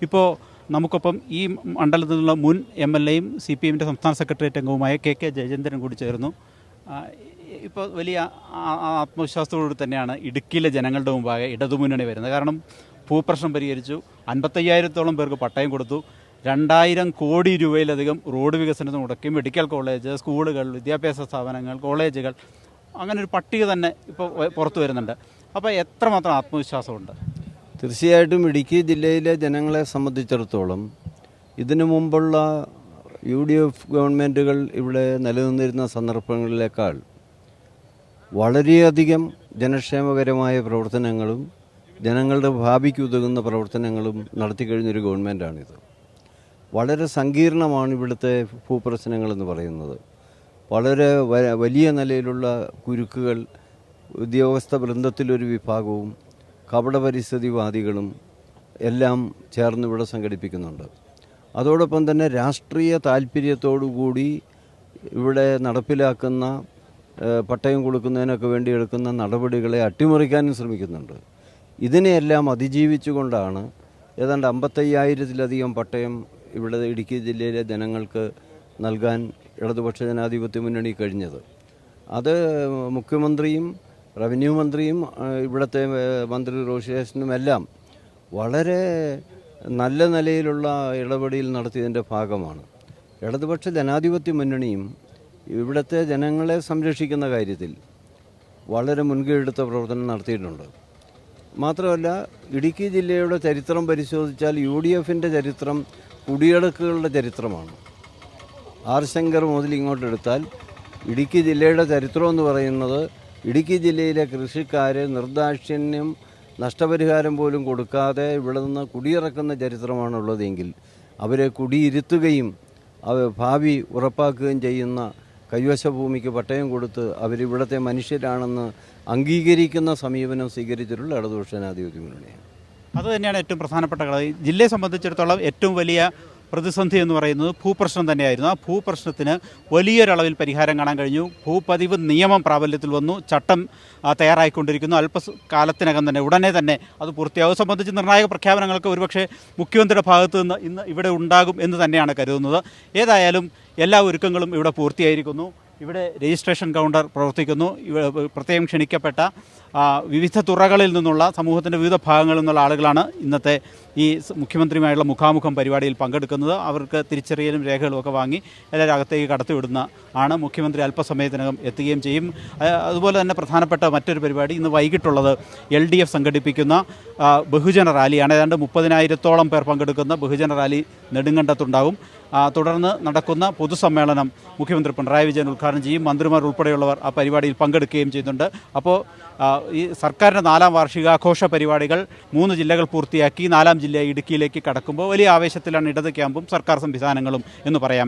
ഇപ്പോൾ നമുക്കൊപ്പം ഈ മണ്ഡലത്തിൽ നിന്നുള്ള മുൻ എം.എൽ.എയും CPM-ൻ്റെ സംസ്ഥാന സെക്രട്ടേറിയറ്റ് അംഗവുമായ KK ജയചന്ദ്രൻ കൂടി ചേർന്നു. ഇപ്പോൾ വലിയ ആത്മവിശ്വാസത്തോടുകൂടി തന്നെയാണ് ഇടുക്കിയിലെ ജനങ്ങളുടെ മുമ്പാകെ ഇടതുമുന്നണി വരുന്നത്. കാരണം ഭൂപ്രശ്നം പരിഹരിച്ചു, 55,000-ഓളം പേർക്ക് പട്ടയം കൊടുത്തു, 2,000 കോടി രൂപയിലധികം റോഡ് വികസനത്തിന് മുടക്കി, മെഡിക്കൽ കോളേജ്, സ്കൂളുകൾ, വിദ്യാഭ്യാസ സ്ഥാപനങ്ങൾ, കോളേജുകൾ, അങ്ങനെ ഒരു പട്ടിക തന്നെ ഇപ്പോൾ പുറത്തു വരുന്നുണ്ട്. അപ്പോൾ എത്രമാത്രം ആത്മവിശ്വാസമുണ്ട്? തീർച്ചയായിട്ടും ഇടുക്കി ജില്ലയിലെ ജനങ്ങളെ സംബന്ധിച്ചിടത്തോളം ഇതിനു മുമ്പുള്ള UDF ഗവൺമെൻറ്റുകൾ ഇവിടെ നിലനിന്നിരുന്ന സന്ദർഭങ്ങളിലേക്കാൾ വളരെയധികം ജനക്ഷേമകരമായ പ്രവർത്തനങ്ങളും ജനങ്ങളുടെ ഭാവിക്ക് ഉതകുന്ന പ്രവർത്തനങ്ങളും നടത്തിക്കഴിഞ്ഞൊരു ഗവൺമെൻറ്റാണിത്. വളരെ സങ്കീർണമാണ് ഇവിടുത്തെ ഭൂപ്രശ്നങ്ങളെന്ന് പറയുന്നത്. വളരെ വലിയ നിലയിലുള്ള കുരുക്കുകൾ ഉദ്യോഗസ്ഥ വൃന്ദത്തിലൊരു വിഭാഗവും കപട പരിസ്ഥിതിവാദികളും എല്ലാം ചേർന്ന് ഇവിടെ സംഘടിപ്പിക്കുന്നുണ്ട്. അതോടൊപ്പം തന്നെ രാഷ്ട്രീയ താല്പര്യത്തോടുകൂടി ഇവിടെ നടപ്പിലാക്കുന്ന പട്ടയം കൊടുക്കുന്നതിനൊക്കെ വേണ്ടി എടുക്കുന്ന നടപടികളെ അട്ടിമറിക്കാനും ശ്രമിക്കുന്നുണ്ട്. ഇതിനെയെല്ലാം അതിജീവിച്ചുകൊണ്ടാണ് ഏതാണ്ട് 55,000-ലധികം പട്ടയം ഇവിടെ ഇടുക്കി ജില്ലയിലെ ജനങ്ങൾക്ക് നൽകാൻ ഇടതുപക്ഷ ജനാധിപത്യ മുന്നണി കഴിഞ്ഞത്. അത് മുഖ്യമന്ത്രിയും റവന്യൂ മന്ത്രിയും ഇവിടുത്തെ മന്ത്രി റോഷിയേഷനുമെല്ലാം വളരെ നല്ല നിലയിലുള്ള ഇടപെടൽ നടത്തിയതിൻ്റെ ഭാഗമാണ്. ഇടതുപക്ഷ ജനാധിപത്യ മുന്നണിയും ഇവിടുത്തെ ജനങ്ങളെ സംരക്ഷിക്കുന്ന കാര്യത്തിൽ വളരെ മുൻകൈയെടുത്ത പ്രവർത്തനം നടത്തിയിട്ടുണ്ട്. മാത്രമല്ല, ഇടുക്കി ജില്ലയുടെ ചരിത്രം പരിശോധിച്ചാൽ UDFൻ്റെ ചരിത്രം കുടിയടക്കുകളുടെ ചരിത്രമാണ്. ആർ ശങ്കർ മുതൽ ഇങ്ങോട്ടെടുത്താൽ ഇടുക്കി ജില്ലയുടെ ചരിത്രം എന്ന് പറയുന്നത് ഇടുക്കി ജില്ലയിലെ കൃഷിക്കാരെ നിർദാക്ഷിണ്യം നഷ്ടപരിഹാരം പോലും കൊടുക്കാതെ ഇവിടെ നിന്ന് കുടിയിറക്കുന്ന ചരിത്രമാണുള്ളതെങ്കിൽ അവരെ കുടിയിരുത്തുകയും ഭാവി ഉറപ്പാക്കുകയും ചെയ്യുന്ന കൈവശ ഭൂമിക്ക് പട്ടയം കൊടുത്ത് അവരിവിടുത്തെ മനുഷ്യരാണെന്ന് അംഗീകരിക്കുന്ന സമീപനം സ്വീകരിച്ചിട്ടുള്ള ഇടതുപക്ഷ ജനാധിപത്യ മുന്നണിയാണ്. അതുതന്നെയാണ് ഏറ്റവും പ്രധാനപ്പെട്ട ഘടകം. ജില്ലയെ സംബന്ധിച്ചിടത്തോളം ഏറ്റവും വലിയ പ്രതിസന്ധി എന്ന് പറയുന്നത് ഭൂപ്രശ്നം തന്നെയായിരുന്നു. ആ ഭൂപ്രശ്നത്തിന് വലിയൊരളവിൽ പരിഹാരം കാണാൻ കഴിഞ്ഞു. ഭൂപതിവ് നിയമം പ്രാബല്യത്തിൽ വന്നു, ചട്ടം തയ്യാറായിക്കൊണ്ടിരിക്കുന്നു. അല്പകാലത്തിനകം തന്നെ ഉടനെ തന്നെ അത് പൂർത്തിയാകും. സംബന്ധിച്ച് നിർണായക പ്രഖ്യാപനങ്ങൾക്ക് ഒരുപക്ഷെ മുഖ്യമന്ത്രിയുടെ ഭാഗത്തു നിന്ന് ഇന്ന് ഇവിടെ ഉണ്ടാകും എന്ന് തന്നെയാണ് കരുതുന്നത്. ഏതായാലും എല്ലാ ഒരുക്കങ്ങളും ഇവിടെ പൂർത്തിയായിരിക്കുന്നു. ഇവിടെ രജിസ്ട്രേഷൻ കൗണ്ടർ പ്രവർത്തിക്കുന്നു. പ്രത്യേകം ക്ഷണിക്കപ്പെട്ട വിവിധ തുറകളിൽ നിന്നുള്ള സമൂഹത്തിൻ്റെ വിവിധ ഭാഗങ്ങളിൽ നിന്നുള്ള ആളുകളാണ് ഇന്നത്തെ ഈ മുഖ്യമന്ത്രിയുമായുള്ള മുഖാമുഖം പരിപാടിയിൽ പങ്കെടുക്കുന്നത്. അവർക്ക് തിരിച്ചറിയലും രേഖകളും ഒക്കെ വാങ്ങി എല്ലാവരും അകത്തേക്ക് കടത്തിവിടുന്ന ആണ്. മുഖ്യമന്ത്രി അല്പസമയത്തിനകം എത്തുകയും ചെയ്യും. അതുപോലെ തന്നെ പ്രധാനപ്പെട്ട മറ്റൊരു പരിപാടി ഇന്ന് വൈകിട്ടുള്ളത് LDF സംഘടിപ്പിക്കുന്ന ബഹുജന റാലിയാണ്. ഏതാണ്ട് 30,000-ഓളം പേർ പങ്കെടുക്കുന്ന ബഹുജന റാലി നെടുങ്കണ്ടത്തുണ്ടാകും. തുടർന്ന് നടക്കുന്ന പൊതുസമ്മേളനം മുഖ്യമന്ത്രി പിണറായി വിജയൻ ഉദ്ഘാടനം ചെയ്യും. മന്ത്രിമാർ ഉൾപ്പെടെയുള്ളവർ ആ പരിപാടിയിൽ പങ്കെടുക്കുകയും ചെയ്യുന്നുണ്ട്. അപ്പോൾ ഈ സർക്കാരിൻ്റെ 4ാം വാർഷികാഘോഷ പരിപാടികൾ 3 ജില്ലകൾ പൂർത്തിയാക്കി 4ാം ജില്ല ഇടുക്കിയിലേക്ക് കടക്കുമ്പോൾ വലിയ ആവേശത്തിലാണ് ഇടത് ക്യാമ്പും സർക്കാർ സംവിധാനങ്ങളും എന്ന് പറയാം.